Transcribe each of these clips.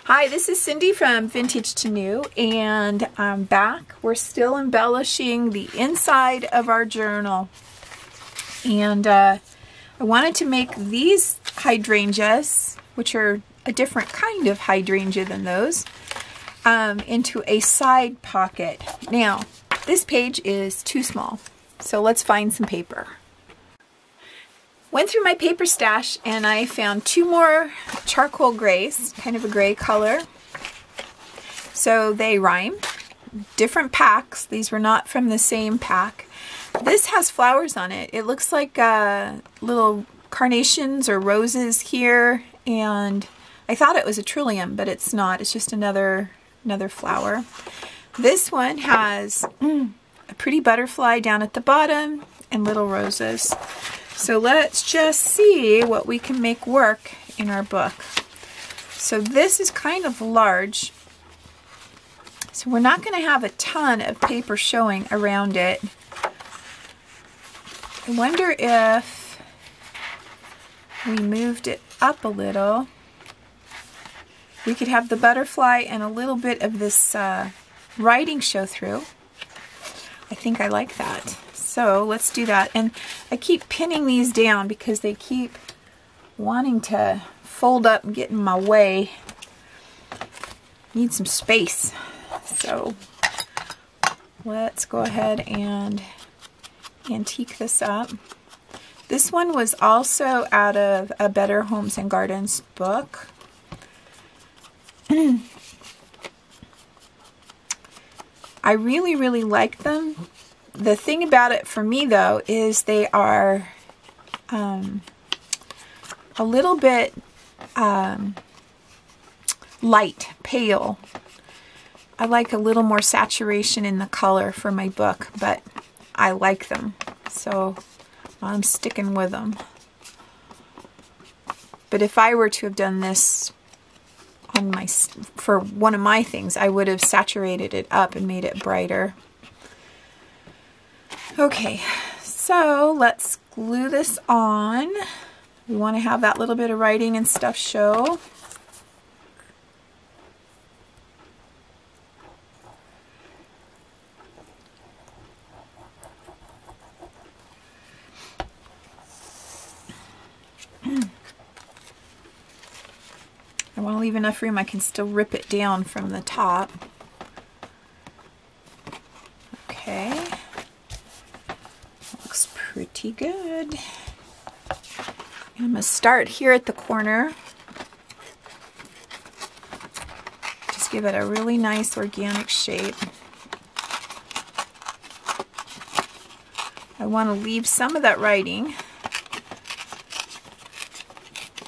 Hi, this is Cindy from Vintage to New, and I'm back. We're still embellishing the inside of our journal. And I wanted to make these hydrangeas, which are a different kind of hydrangea than those, into a side pocket. Now, this page is too small, so let's find some paper. Went through my paper stash and I found two more charcoal grays, kind of a gray color. So they rhyme. Different packs. These were not from the same pack. This has flowers on it. It looks like little carnations or roses here, and I thought it was a trillium, but it's not. It's just another flower. This one has a pretty butterfly down at the bottom and little roses. So let's just see what we can make work in our book. So this is kind of large, so we're not going to have a ton of paper showing around it. I wonder if we moved it up a little, we could have the butterfly and a little bit of this writing show through. I think I like that. So let's do that. And I keep pinning these down because they keep wanting to fold up and get in my way. Need some space. So let's go ahead and antique this up. This one was also out of a Better Homes and Gardens book. I really like them. The thing about it for me, though, is they are a little bit light, pale. I like a little more saturation in the color for my book, but I like them, so I'm sticking with them. But if I were to have done this on for one of my things, I would have saturated it up and made it brighter. Okay, so let's glue this on. We want to have that little bit of writing and stuff show. I want to leave enough room I can still rip it down from the top. Okay. Looks pretty good. I'm going to start here at the corner. Just give it a really nice organic shape. I want to leave some of that writing.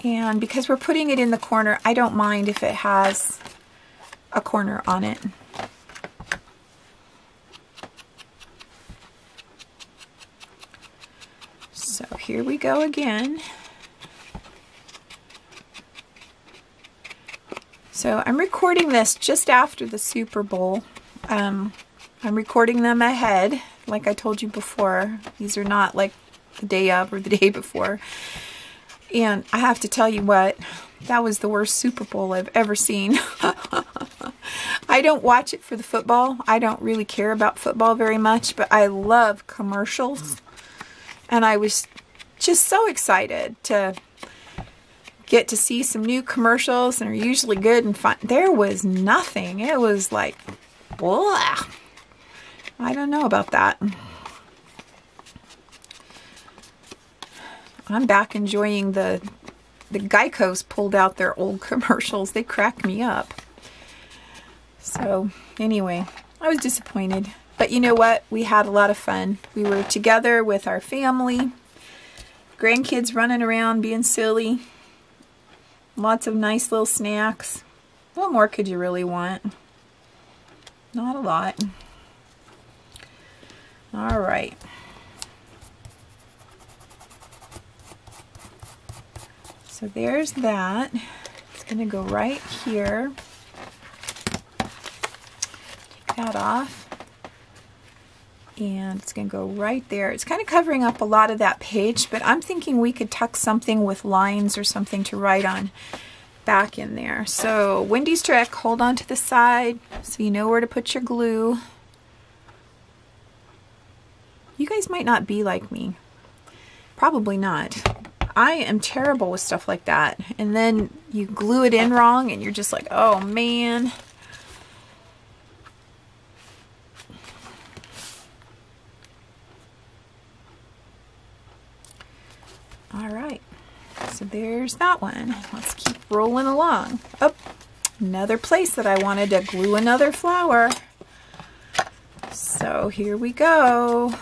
And because we're putting it in the corner, I don't mind if it has a corner on it. So here we go again. So I'm recording this just after the Super Bowl. I'm recording them ahead, like I told you before. These are not like the day of or the day before. And I have to tell you what, that was the worst Super Bowl I've ever seen. I don't watch it for the football. I don't really care about football very much, but I love commercials. And I was just so excited to get to see some new commercials, and are usually good and fun. There was nothing. It was like, blah. I don't know about that. I'm back enjoying the Geico's pulled out their old commercials. They crack me up. So anyway, I was disappointed. But you know what? We had a lot of fun. We were together with our family. Grandkids running around being silly. Lots of nice little snacks. What more could you really want? Not a lot. All right. So there's that. It's going to go right here. Take that off. And it's going to go right there. It's kind of covering up a lot of that page, but I'm thinking we could tuck something with lines or something to write on back in there. So Wendy's trick, hold on to the side so you know where to put your glue. You guys might not be like me. Probably not. I am terrible with stuff like that. And then you glue it in wrong and you're just like, oh man. All right, so there's that one. Let's keep rolling along. Oh, another place that I wanted to glue another flower. So here we go.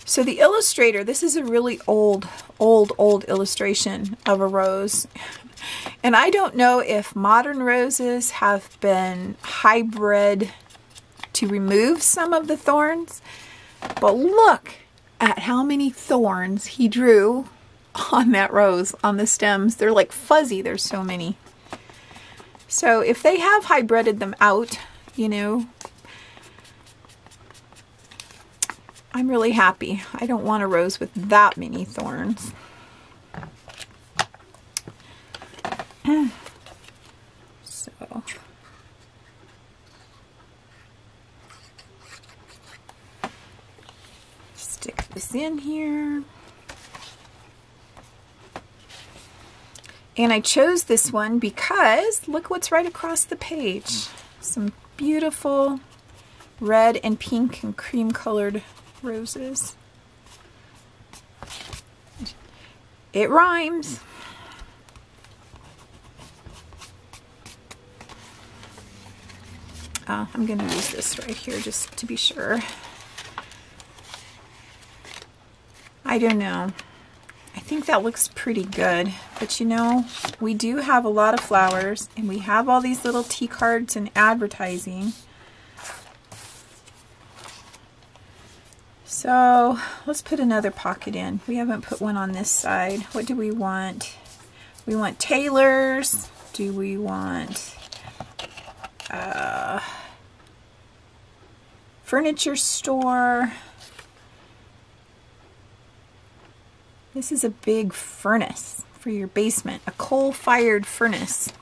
So the illustrator, this is a really old illustration of a rose. And I don't know if modern roses have been hybrid to remove some of the thorns, but look at how many thorns he drew on that rose, on the stems. They're like fuzzy, there's so many. So if they have hybrided them out, you know, I'm really happy. I don't want a rose with that many thorns. So stick this in here. And I chose this one because look what's right across the page. Some beautiful red and pink and cream colored roses. It rhymes. I'm going to use this right here just to be sure. I don't know. I think that looks pretty good, but you know, we do have a lot of flowers and we have all these little tea cards and advertising. So let's put another pocket in. We haven't put one on this side. What do we want? We want tailors. Do we want furniture store? This is a big furnace for your basement, a coal-fired furnace.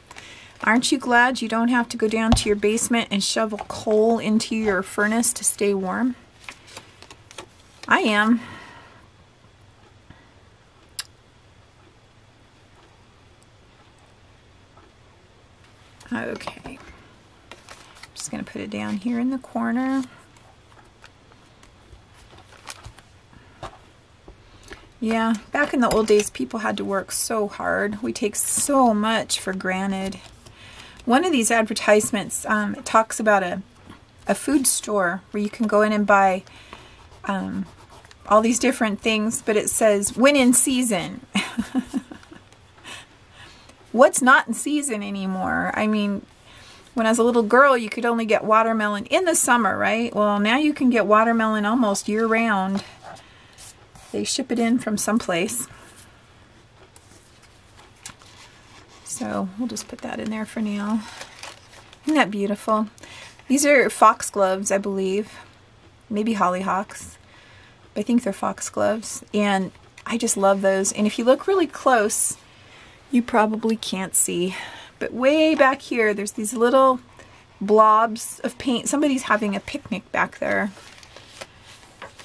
Aren't you glad you don't have to go down to your basement and shovel coal into your furnace to stay warm? I am. Okay. I'm just going to put it down here in the corner. Yeah, back in the old days, people had to work so hard. We take so much for granted. One of these advertisements it talks about a food store where you can go in and buy all these different things, but it says, when in season. What's not in season anymore? I mean, when I was a little girl, you could only get watermelon in the summer, right? Well, now you can get watermelon almost year-round. They ship it in from someplace. So we'll just put that in there for now. Isn't that beautiful? These are foxgloves, I believe. Maybe hollyhocks. I think they're foxgloves. And I just love those. And if you look really close, you probably can't see. But way back here, there's these little blobs of paint. Somebody's having a picnic back there.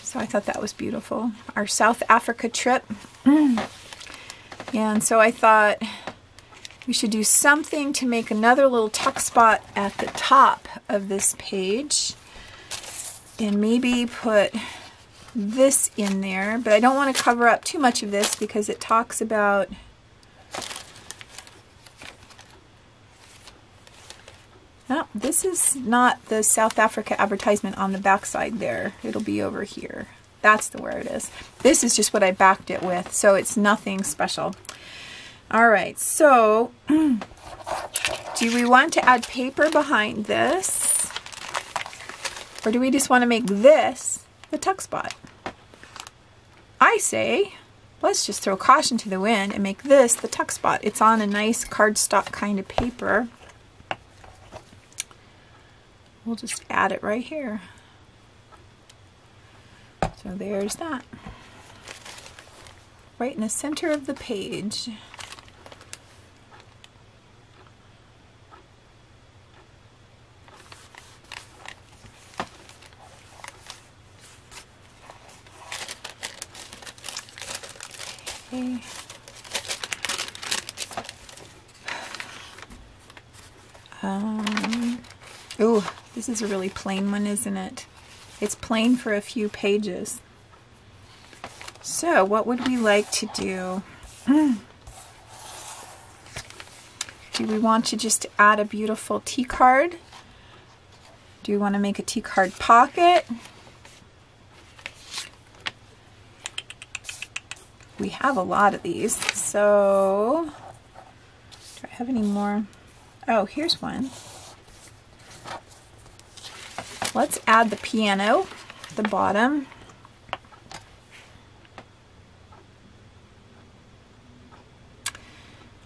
So I thought that was beautiful. Our South Africa trip. And so I thought we should do something to make another little tuck spot at the top of this page. And maybe put this in there. But I don't want to cover up too much of this because it talks about no, this is not the South Africa advertisement on the back side there. It'll be over here. That's where it is. This is just what I backed it with, so it's nothing special. All right, so do we want to add paper behind this? Or do we just want to make this the tuck spot? I say, let's just throw caution to the wind and make this the tuck spot. It's on a nice cardstock kind of paper. We'll just add it right here. So there's that. Right in the center of the page. Ooh, this is a really plain one, isn't it? It's plain for a few pages. So what would we like to do? Do we want to just add a beautiful tea card? Do we want to make a tea card pocket? We have a lot of these, so do I have any more? Oh, here's one. Let's add the piano at the bottom.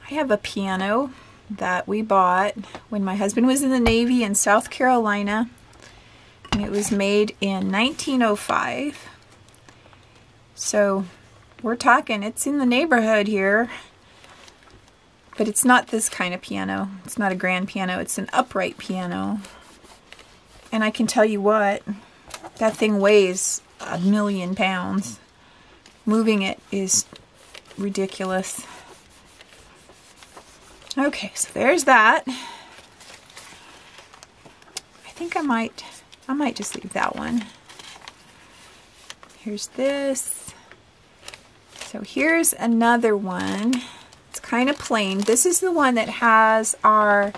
I have a piano that we bought when my husband was in the Navy in South Carolina, and it was made in 1905. So we're talking, it's in the neighborhood here, but it's not this kind of piano. It's not a grand piano, it's an upright piano. And I can tell you what, that thing weighs 1,000,000 pounds. Moving it is ridiculous. Okay, so there's that. I think I might just leave that one. Here's this. So here's another one. It's kind of plain. This is the one that has our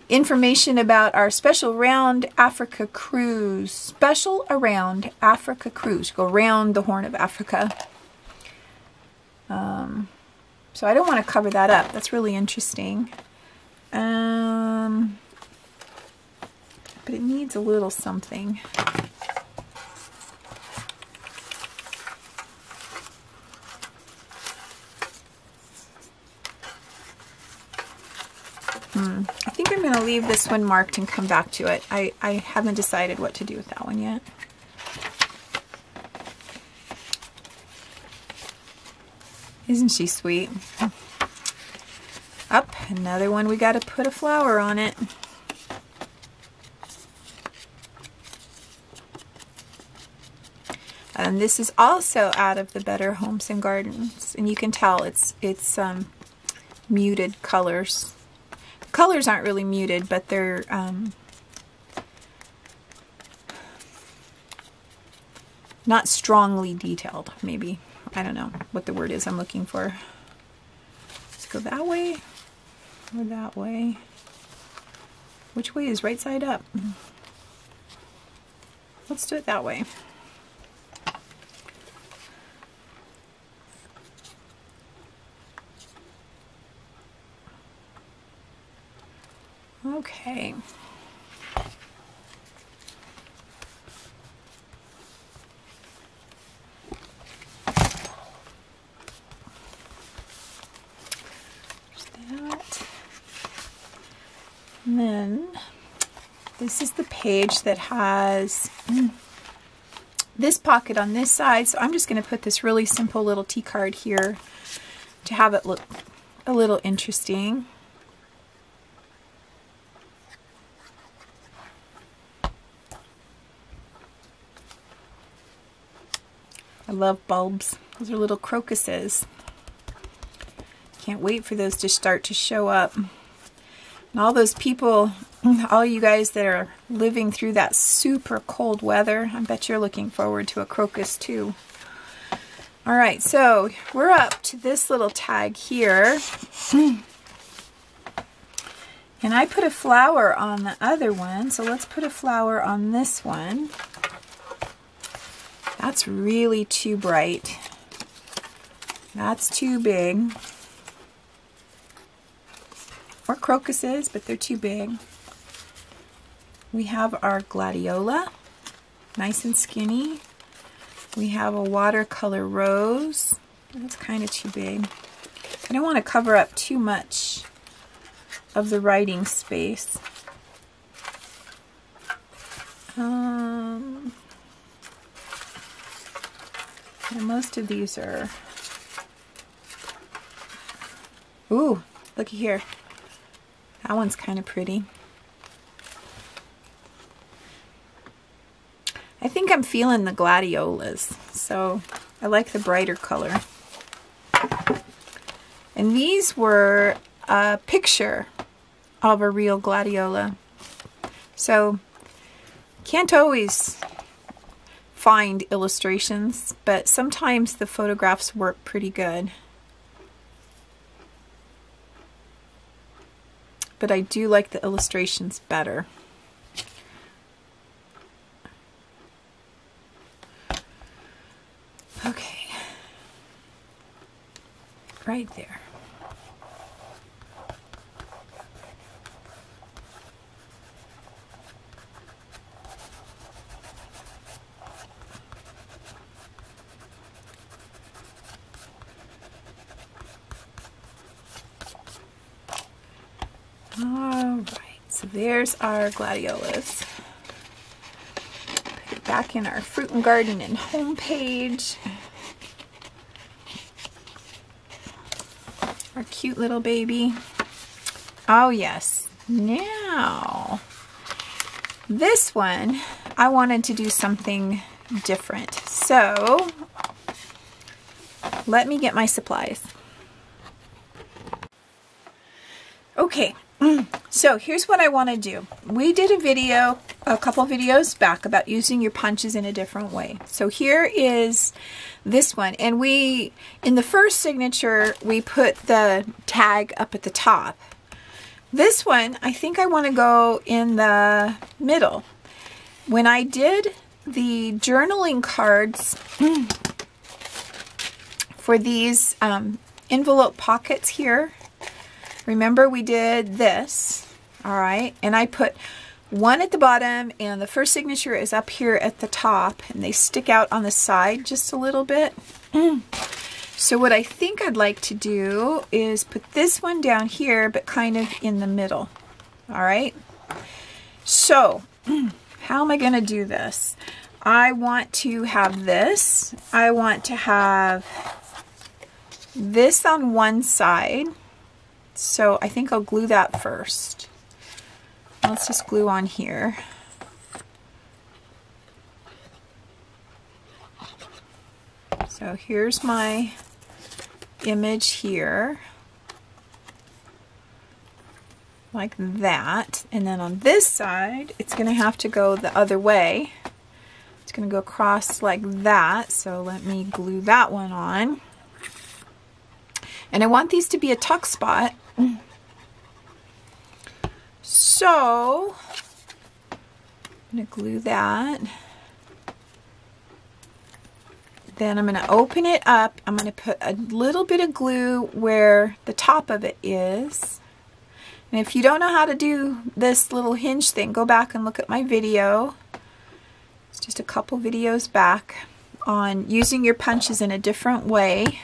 information about our Special Around Africa cruise. Special Around Africa cruise. Go around the Horn of Africa. So I don't want to cover that up. That's really interesting. But it needs a little something. I think I'm going to leave this one marked and come back to it. I haven't decided what to do with that one yet. Isn't she sweet? Up, another one we got to put a flower on it. And this is also out of the Better Homes and Gardens, and you can tell it's muted colors. The colors aren't really muted, but they're not strongly detailed, maybe. I don't know what the word is I'm looking for. Let's go that way or that way. Which way is right side up? Let's do it that way. Okay. And then this is the page that has this pocket on this side, so I'm just going to put this really simple little tea card here to have it look a little interesting. I love bulbs. Those are little crocuses. Can't wait for those to start to show up. And all those people, all you guys that are living through that super cold weather, I bet you're looking forward to a crocus too. All right, so we're up to this little tag here. And I put a flower on the other one, so let's put a flower on this one. That's really too bright. That's too big. Or crocuses, but they're too big. We have our gladiola, nice and skinny. We have a watercolor rose. That's kind of too big. I don't want to cover up too much of the writing space. And most of these are... Ooh, looky here. That one's kind of pretty. I think I'm feeling the gladiolas, so I like the brighter color. And these were a picture of a real gladiola. So can't always find illustrations, but sometimes the photographs work pretty good. But I do like the illustrations better. Okay, right there. All right, so there's our gladiolas. Put it back in our fruit and garden and home page. Our cute little baby. Oh yes, now this one I wanted to do something different. So let me get my supplies. Okay. So here's what I want to do. We did a video a couple videos back about using your punches in a different way. So here is this one, and in the first signature we put the tag up at the top. This one I think I want to go in the middle. When I did the journaling cards for these envelope pockets here, remember we did this, all right, and I put one at the bottom and the first signature is up here at the top, and they stick out on the side just a little bit. So what I think I'd like to do is put this one down here, but kind of in the middle, all right? So how am I going to do this? I want to have this. I want to have this on one side. So I think I'll glue that first. Let's just glue on here. So here's my image here, like that. And then on this side, it's going to have to go the other way. It's going to go across like that. So let me glue that one on. And I want these to be a tuck spot. So I'm going to glue that. Then I'm going to open it up. I'm going to put a little bit of glue where the top of it is. And if you don't know how to do this little hinge thing, go back and look at my video. It's just a couple videos back on using your punches in a different way.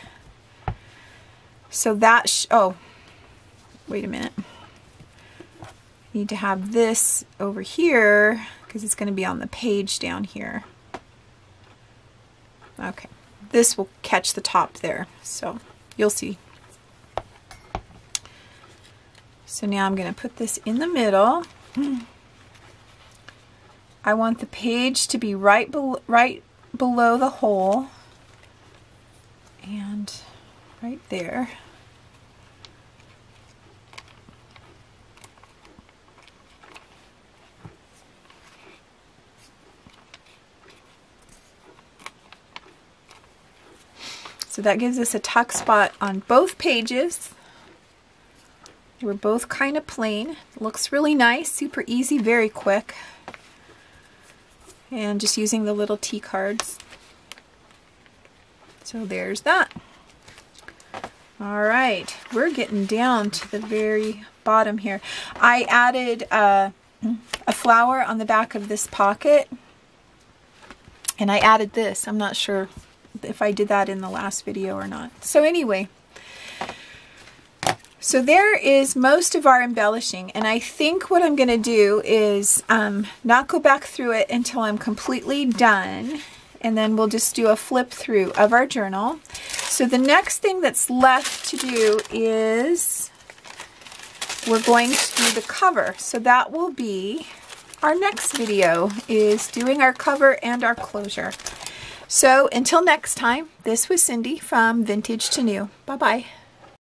So that, oh, wait a minute. I need to have this over here because it's going to be on the page down here. Okay, this will catch the top there, so you'll see. So now I'm going to put this in the middle. I want the page to be right below the hole, and right there. So that gives us a tuck spot on both pages. We're both kind of plain. Looks really nice, super easy, very quick. And just using the little T cards. So there's that. All right, we're getting down to the very bottom here. I added a flower on the back of this pocket, and I added this. I'm not sure if I did that in the last video or not. So anyway, so there is most of our embellishing, and I think what I'm going to do is not go back through it until I'm completely done, and then we'll just do a flip through of our journal. So the next thing that's left to do is we're going to do the cover. So that will be our next video, is doing our cover and our closure. So until next time, this was Cindy from Vintage to New. Bye-bye.